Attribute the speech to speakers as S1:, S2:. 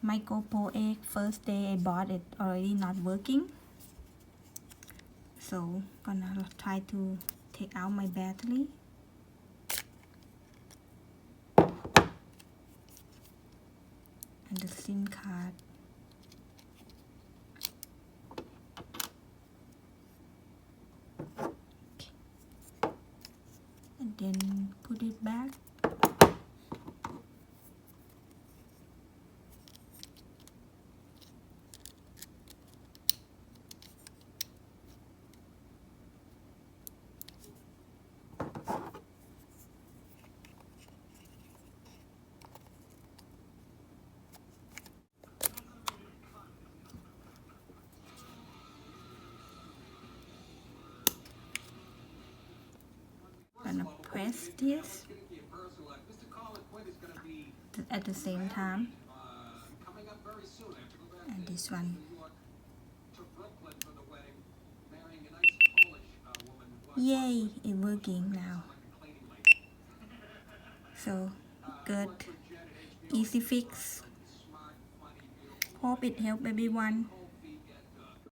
S1: My GoPro 8 first day I bought it already not working, so gonna try to take out my battery. And the SIM card. Okay. And then put it back. Gonna press this at the same time, and this one. Yay, it's working now. So good, easy fix. Hope it helped everyone.